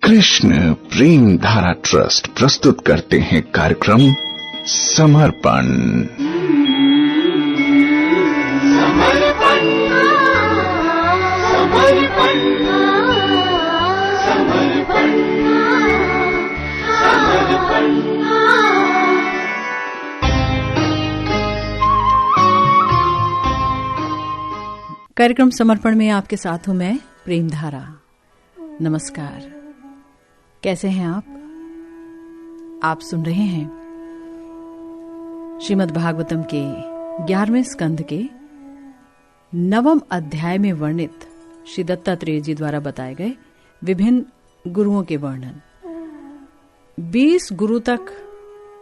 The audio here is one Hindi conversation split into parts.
कृष्ण प्रेम धारा ट्रस्ट प्रस्तुत करते हैं कार्यक्रम समर्पण। कार्यक्रम समर्पण में आपके साथ हूं मैं प्रेम धारा। नमस्कार, कैसे हैं आप सुन रहे हैं श्रीमद् भागवतम के 11वें स्कंध के 9वें अध्याय में वर्णित श्री दत्तात्रेय जी द्वारा बताए गए विभिन्न गुरुओं के वर्णन। 20 गुरु तक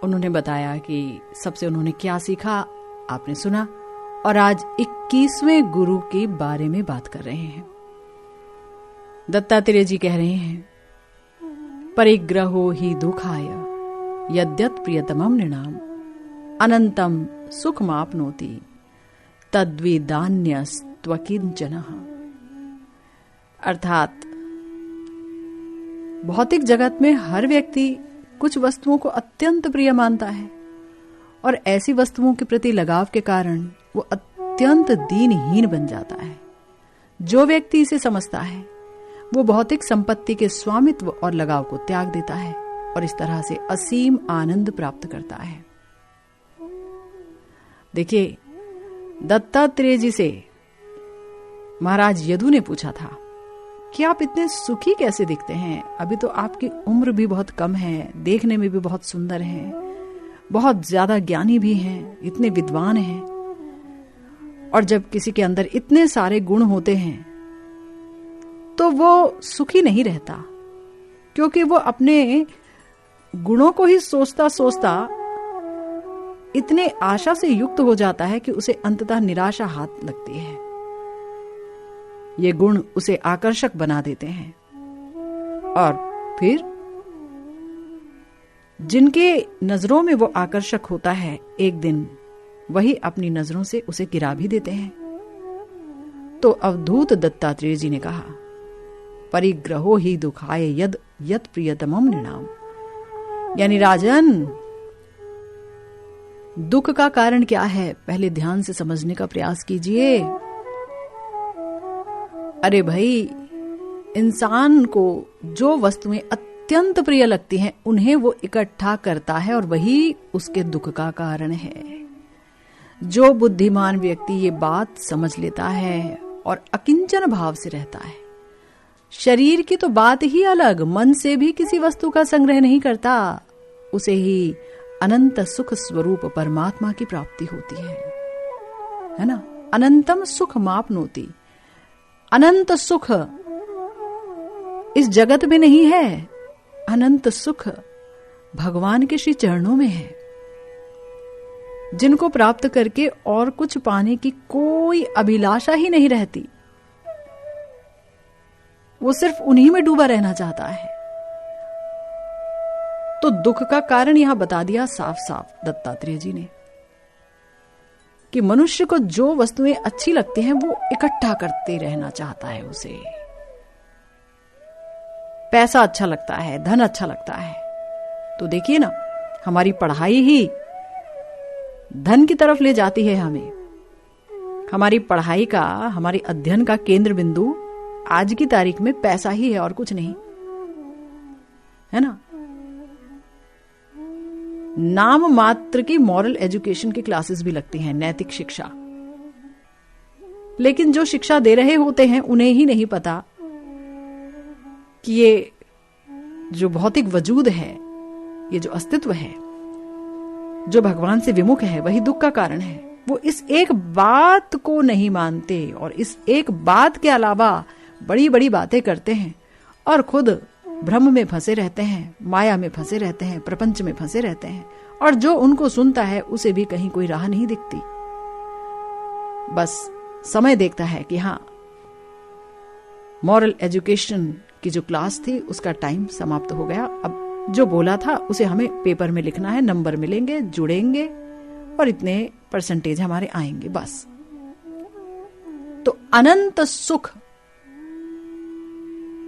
उन्होंने बताया कि सबसे उन्होंने क्या सीखा, आपने सुना। और आज 21वें गुरु के बारे में बात कर रहे हैं। दत्तात्रेय जी कह रहे हैं, परिग्रहो ही दुखाय यद्यत् प्रियतमं नृणाम अनंतम सुखमाप्नोति तद्विदान्यस्त्वकिंचनः। अर्थात भौतिक जगत में हर व्यक्ति कुछ वस्तुओं को अत्यंत प्रिय मानता है और ऐसी वस्तुओं के प्रति लगाव के कारण वो अत्यंत दीनहीन बन जाता है। जो व्यक्ति इसे समझता है वो भौतिक संपत्ति के स्वामित्व और लगाव को त्याग देता है और इस तरह से असीम आनंद प्राप्त करता है। देखिए, दत्तात्रेय जी से महाराज यदु ने पूछा था कि आप इतने सुखी कैसे दिखते हैं? अभी तो आपकी उम्र भी बहुत कम है, देखने में भी बहुत सुंदर हैं, बहुत ज्यादा ज्ञानी भी हैं, इतने विद्वान हैं। और जब किसी के अंदर इतने सारे गुण होते हैं तो वो सुखी नहीं रहता, क्योंकि वो अपने गुणों को ही सोचता सोचता इतने आशा से युक्त हो जाता है कि उसे अंततः निराशा हाथ लगती है। ये गुण उसे आकर्षक बना देते हैं और फिर जिनके नजरों में वो आकर्षक होता है, एक दिन वही अपनी नजरों से उसे गिरा भी देते हैं। तो अवधूत दत्तात्रेय जी ने कहा, परिग्रहो ही दुखाय यत् प्रियतमं नृणाम। यानी राजन, दुख का कारण क्या है, पहले ध्यान से समझने का प्रयास कीजिए। अरे भाई, इंसान को जो वस्तुएं अत्यंत प्रिय लगती हैं उन्हें वो इकट्ठा करता है और वही उसके दुख का कारण है। जो बुद्धिमान व्यक्ति ये बात समझ लेता है और अकिंचन भाव से रहता है, शरीर की तो बात ही अलग, मन से भी किसी वस्तु का संग्रह नहीं करता, उसे ही अनंत सुख स्वरूप परमात्मा की प्राप्ति होती है ना। अनंतम सुख मापनोति। अनंत सुख इस जगत में नहीं है, अनंत सुख भगवान के श्री चरणों में है, जिनको प्राप्त करके और कुछ पाने की कोई अभिलाषा ही नहीं रहती। वो सिर्फ उन्हीं में डूबा रहना चाहता है। तो दुख का कारण यहां बता दिया साफ साफ दत्तात्रेय जी ने कि मनुष्य को जो वस्तुएं अच्छी लगती हैं वो इकट्ठा करते रहना चाहता है। उसे पैसा अच्छा लगता है, धन अच्छा लगता है। तो देखिए ना, हमारी पढ़ाई ही धन की तरफ ले जाती है हमें। हमारी पढ़ाई का, हमारी अध्ययन का केंद्र बिंदु आज की तारीख में पैसा ही है और कुछ नहीं, है ना। नाम मात्र की मॉरल एजुकेशन की क्लासेस भी लगती हैं, नैतिक शिक्षा, लेकिन जो शिक्षा दे रहे होते हैं उन्हें ही नहीं पता कि ये जो भौतिक वजूद है, ये जो अस्तित्व है, जो भगवान से विमुख है, वही दुख का कारण है। वो इस एक बात को नहीं मानते और इस एक बात के अलावा बड़ी बड़ी बातें करते हैं और खुद भ्रम में फंसे रहते हैं, माया में फंसे रहते हैं, प्रपंच में फंसे रहते हैं। और जो उनको सुनता है उसे भी कहीं कोई राह नहीं दिखती। बस समय देखता है कि हाँ, मॉरल एजुकेशन की जो क्लास थी उसका टाइम समाप्त हो गया, अब जो बोला था उसे हमें पेपर में लिखना है, नंबर मिलेंगे, जुड़ेंगे और इतने परसेंटेज हमारे आएंगे, बस। तो अनंत सुख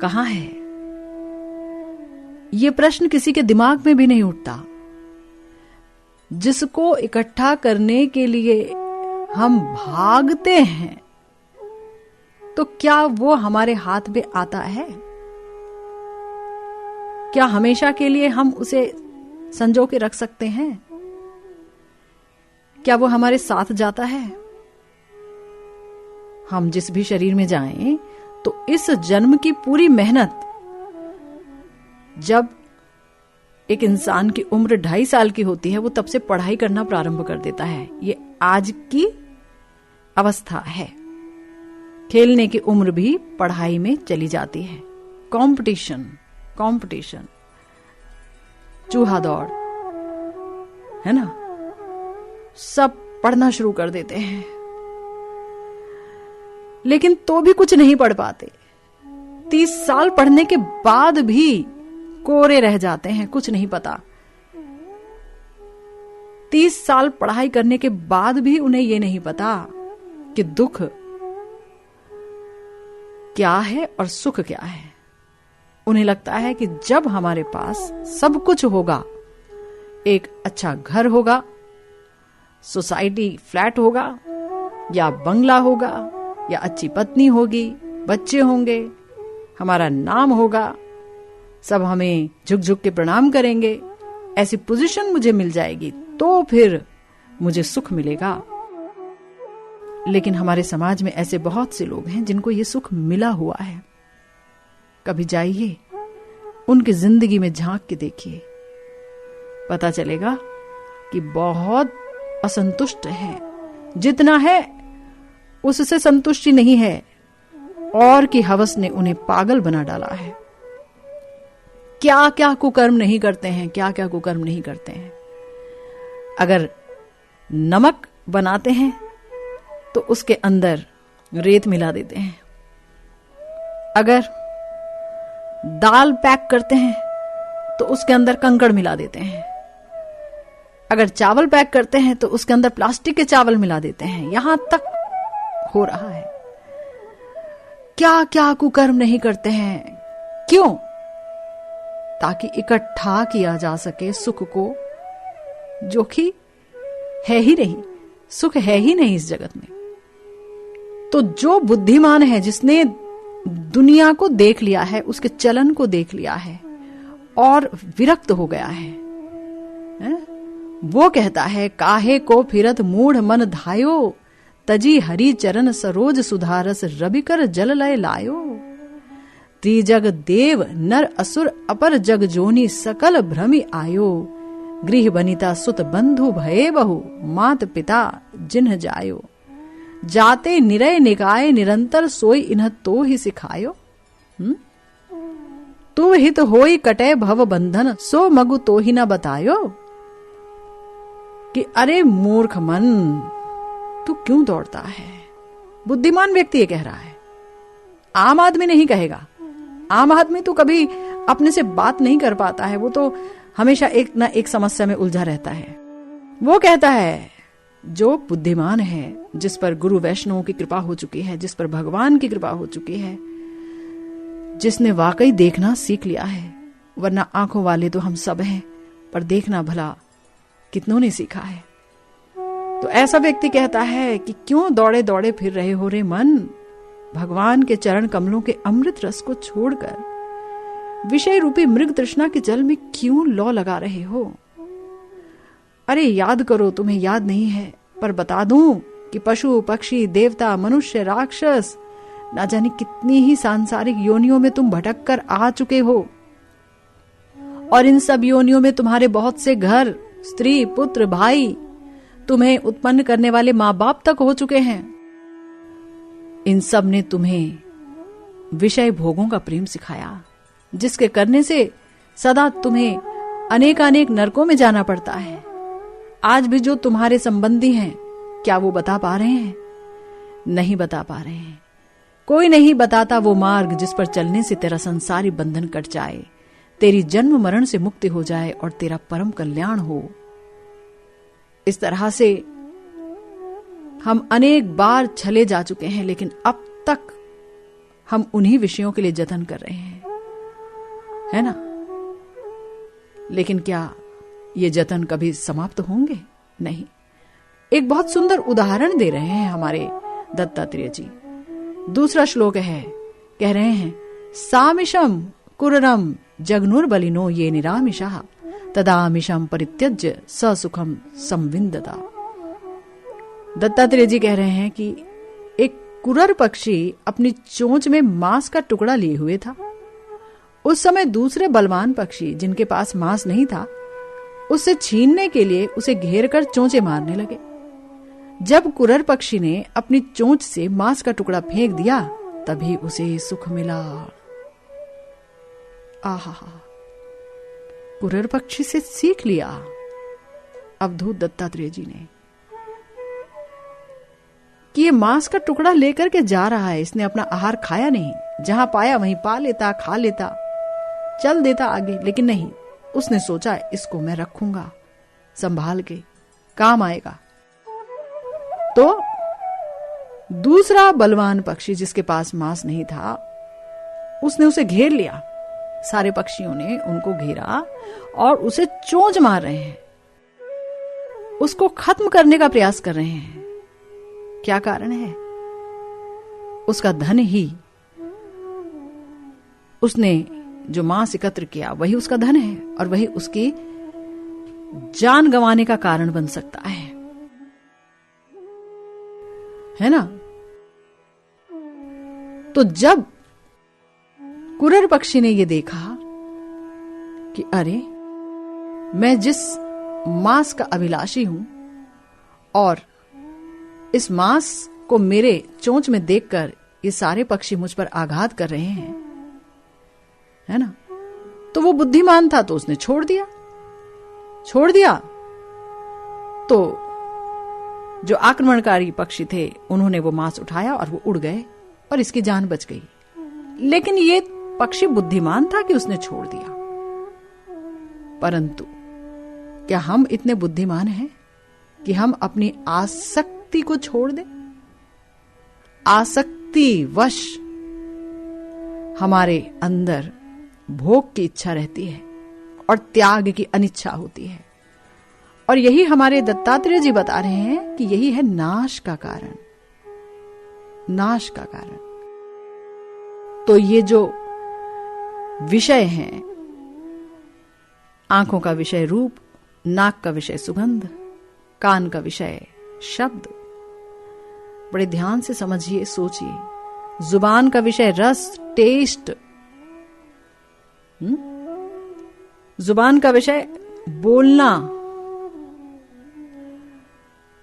कहां है? ये प्रश्न किसी के दिमाग में भी नहीं उठता। जिसको इकट्ठा करने के लिए हम भागते हैं, तो क्या वो हमारे हाथ में आता है? क्या हमेशा के लिए हम उसे संजो के रख सकते हैं? क्या वो हमारे साथ जाता है? हम जिस भी शरीर में जाएं, तो इस जन्म की पूरी मेहनत, जब एक इंसान की उम्र 2.5 साल की होती है, वो तब से पढ़ाई करना प्रारंभ कर देता है। ये आज की अवस्था है। खेलने की उम्र भी पढ़ाई में चली जाती है। कंपटीशन, चूहा दौड़, है ना? सब पढ़ना शुरू कर देते हैं, लेकिन तो भी कुछ नहीं पढ़ पाते। 30 साल पढ़ने के बाद भी कोरे रह जाते हैं, कुछ नहीं पता। 30 साल पढ़ाई करने के बाद भी उन्हें यह नहीं पता कि दुख क्या है और सुख क्या है। उन्हें लगता है कि जब हमारे पास सब कुछ होगा, एक अच्छा घर होगा, सोसाइटी फ्लैट होगा, या बंगला होगा, या अच्छी पत्नी होगी, बच्चे होंगे, हमारा नाम होगा, सब हमें झुक झुक के प्रणाम करेंगे, ऐसी पोजीशन मुझे मिल जाएगी, तो फिर मुझे सुख मिलेगा। लेकिन हमारे समाज में ऐसे बहुत से लोग हैं जिनको ये सुख मिला हुआ है। कभी जाइए, उनकी जिंदगी में झांक के देखिए, पता चलेगा कि बहुत असंतुष्ट है। जितना है उससे संतुष्टि नहीं है, और की हवस ने उन्हें पागल बना डाला है। क्या क्या कुकर्म नहीं करते हैं, क्या क्या कुकर्म नहीं करते हैं। अगर नमक बनाते हैं तो उसके अंदर रेत मिला देते हैं। अगर दाल पैक करते हैं तो उसके अंदर कंकड़ मिला देते हैं। अगर चावल पैक करते हैं तो उसके अंदर प्लास्टिक के चावल मिला देते हैं। यहां तक हो रहा है। क्या क्या कुकर्म नहीं करते हैं। क्यों? ताकि इकट्ठा किया जा सके सुख को, जो कि है ही नहीं, सुख है ही नहीं इस जगत में। तो जो बुद्धिमान है, जिसने दुनिया को देख लिया है, उसके चलन को देख लिया है और विरक्त हो गया है, वो कहता है, काहे को फिरत मूढ़ मन धायो, तजी हरि चरण सरोज सुधारस रबिकर जल लय लायो। त्रिजग देव नर असुर अपर जग जोनी सकल भ्रमि आयो। गृह बनिता सुत बंधु भये बहु, मात पिता जिन्ह जायो। जाते निरय निकाय निरंतर सोई इन्ह तो ही सिखायो। तू हित होई कटे भव बंधन, सो मगु तो ही न बतायो। कि अरे मूर्ख मन, तू क्यों दौड़ता है। बुद्धिमान व्यक्ति ये कह रहा है, आम आदमी नहीं कहेगा। आम आदमी तो कभी अपने से बात नहीं कर पाता है, वो तो हमेशा एक ना एक समस्या में उलझा रहता है। वो कहता है, जो बुद्धिमान है, जिस पर गुरु वैष्णवों की कृपा हो चुकी है, जिस पर भगवान की कृपा हो चुकी है, जिसने वाकई देखना सीख लिया है, वरना आंखों वाले तो हम सब हैं, पर देखना भला कितनों ने सीखा है। तो ऐसा व्यक्ति कहता है कि क्यों दौड़े दौड़े फिर रहे हो रे मन, भगवान के चरण कमलों के अमृत रस को छोड़कर विषय रूपी मृग तृष्णा के जल में क्यों लौ लगा रहे हो। अरे याद करो, तुम्हें याद नहीं है, पर बता दूं कि पशु पक्षी देवता मनुष्य राक्षस ना जाने कितनी ही सांसारिक योनियों में तुम भटक कर आ चुके हो, और इन सब योनियों में तुम्हारे बहुत से घर, स्त्री, पुत्र, भाई, तुम्हें उत्पन्न करने वाले माँ बाप तक हो चुके हैं। इन सब ने तुम्हें विषय भोगों का प्रेम सिखाया, जिसके करने से सदा तुम्हें अनेकानेक नरकों में जाना पड़ता है। आज भी जो तुम्हारे संबंधी हैं, क्या वो बता पा रहे हैं? नहीं बता पा रहे हैं। कोई नहीं बताता वो मार्ग जिस पर चलने से तेरा संसारी बंधन कट जाए, तेरी जन्म मरण से मुक्ति हो जाए और तेरा परम कल्याण हो। इस तरह से हम अनेक बार छले जा चुके हैं, लेकिन अब तक हम उन्हीं विषयों के लिए जतन कर रहे हैं, है ना। लेकिन क्या ये जतन कभी समाप्त होंगे? नहीं। एक बहुत सुंदर उदाहरण दे रहे हैं हमारे दत्तात्रेय जी। दूसरा श्लोक है, कह रहे हैं, सामिशम कुररम जगनुर्बलिनो ये निरामिषा तदामिशम परित्यज्य ससुखम संविन्दता। दत्तात्रेय जी कह रहे हैं कि एक कुरर पक्षी अपनी चोंच में मांस का टुकड़ा लिए हुए था। उस समय दूसरे बलवान पक्षी जिनके पास मांस नहीं था, उससे छीनने के लिए उसे घेर कर चोंचे मारने लगे। जब कुरर पक्षी ने अपनी चोंच से मांस का टुकड़ा फेंक दिया, तभी उसे सुख मिला। आहा, कुरर पक्षी से सीख लिया अवधूत दत्तात्रेय जी ने कि ये मांस का टुकड़ा लेकर के जा रहा है। इसने अपना आहार खाया नहीं, जहां पाया वहीं पा लेता, खा लेता, चल देता आगे। लेकिन नहीं, उसने सोचा इसको मैं रखूंगा संभाल के, काम आएगा। तो दूसरा बलवान पक्षी जिसके पास मांस नहीं था, उसने उसे घेर लिया। सारे पक्षियों ने उनको घेरा और उसे चोंच मार रहे हैं, उसको खत्म करने का प्रयास कर रहे हैं। क्या कारण है? उसका धन ही, उसने जो मांस एकत्र किया वही उसका धन है और वही उसकी जान गंवाने का कारण बन सकता है ना? तो जब कुरर पक्षी ने यह देखा कि अरे, मैं जिस मांस का अभिलाषी हूं और इस मांस को मेरे चोंच में देखकर ये सारे पक्षी मुझ पर आघात कर रहे हैं, है ना? तो वो बुद्धिमान था, तो उसने छोड़ दिया। तो जो आक्रमणकारी पक्षी थे उन्होंने वो मांस उठाया और वो उड़ गए और इसकी जान बच गई। लेकिन ये पक्षी बुद्धिमान था कि उसने छोड़ दिया। परंतु क्या हम इतने बुद्धिमान हैं कि हम अपनी आसक्ति को छोड़ दें? आसक्ति वश हमारे अंदर भोग की इच्छा रहती है और त्याग की अनिच्छा होती है। और यही हमारे दत्तात्रेय जी बता रहे हैं कि यही है नाश का कारण, नाश का कारण। तो ये जो विषय हैं, आंखों का विषय रूप, नाक का विषय सुगंध, कान का विषय शब्द, बड़े ध्यान से समझिए, सोचिए। जुबान का विषय रस, टेस्ट, जुबान का विषय बोलना,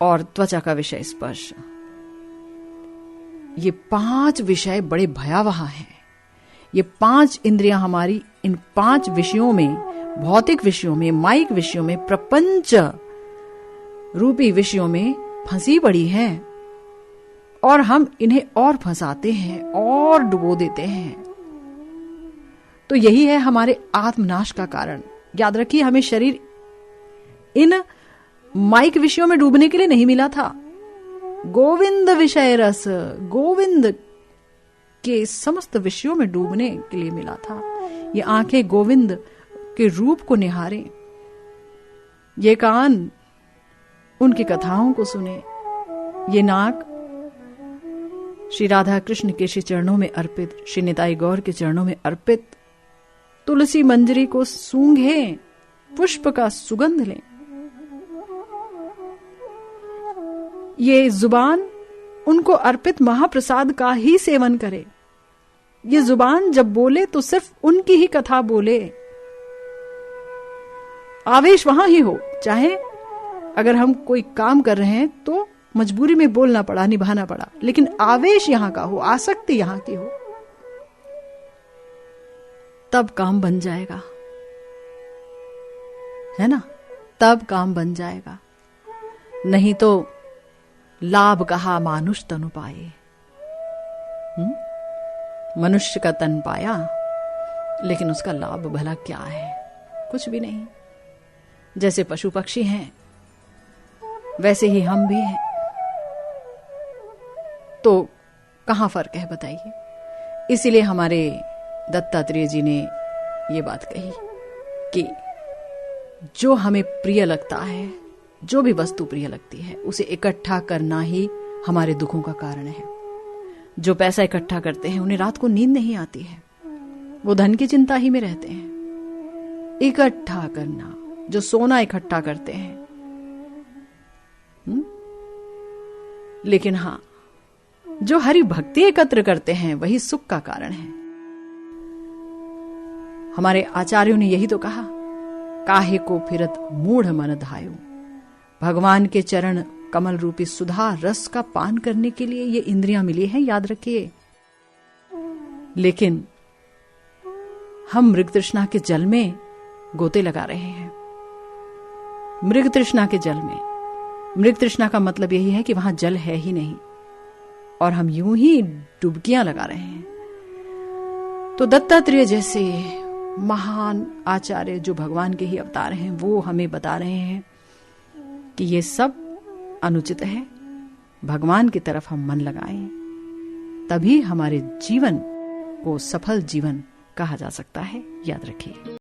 और त्वचा का विषय स्पर्श। ये 5 विषय बड़े भयावह हैं। ये 5 इंद्रियां हमारी इन 5 विषयों में, भौतिक विषयों में, माइक विषयों में, प्रपंच रूपी विषयों में फंसी पड़ी हैं और हम इन्हें और फंसाते हैं और डुबो देते हैं। तो यही है हमारे आत्मनाश का कारण। याद रखिए, हमें शरीर इन माइक विषयों में डूबने के लिए नहीं मिला था। गोविंद विषय रस, गोविंद के समस्त विषयों में डूबने के लिए मिला था। ये आंखें गोविंद के रूप को निहारें, ये कान उनकी कथाओं को सुने, ये नाक श्री राधा कृष्ण के श्री चरणों में अर्पित, श्री निताई गौर के चरणों में अर्पित तुलसी मंजरी को सूंघें, पुष्प का सुगंध लें। ये जुबान उनको अर्पित महाप्रसाद का ही सेवन करे। ये जुबान जब बोले तो सिर्फ उनकी ही कथा बोले, आवेश वहां ही हो। चाहे अगर हम कोई काम कर रहे हैं तो मजबूरी में बोलना पड़ा, निभाना पड़ा, लेकिन आवेश यहां का हो, आसक्ति यहां की हो, तब काम बन जाएगा, है ना? तब काम बन जाएगा। नहीं तो लाभ कहा मानुष तनु पाए। मनुष्य का तन पाया, लेकिन उसका लाभ भला क्या है? कुछ भी नहीं। जैसे पशु पक्षी हैं वैसे ही हम भी हैं। तो कहां फर्क है बताइए? इसीलिए हमारे दत्तात्रेय जी ने ये बात कही कि जो हमें प्रिय लगता है, जो भी वस्तु प्रिय लगती है, उसे इकट्ठा करना ही हमारे दुखों का कारण है। जो पैसा इकट्ठा करते हैं उन्हें रात को नींद नहीं आती है, वो धन की चिंता ही में रहते हैं। इकट्ठा करना, जो सोना इकट्ठा करते हैं, लेकिन हां, जो हरि भक्ति एकत्र करते हैं वही सुख का कारण है। हमारे आचार्यों ने यही तो कहा, काहे को फिरत मूढ़ मन धायो। भगवान के चरण कमल रूपी सुधा रस का पान करने के लिए ये इंद्रियां मिली हैं, याद रखिए। लेकिन हम मृग तृष्णा के जल में गोते लगा रहे हैं। मृग तृष्णा के जल में, मृग तृष्णा का मतलब यही है कि वहां जल है ही नहीं, और हम यूं ही डुबकियां लगा रहे हैं। तो दत्तात्रेय जैसे महान आचार्य जो भगवान के ही अवतार हैं, वो हमें बता रहे हैं कि ये सब अनुचित है। भगवान की तरफ हम मन लगाएं, तभी हमारे जीवन को सफल जीवन कहा जा सकता है। याद रखिए।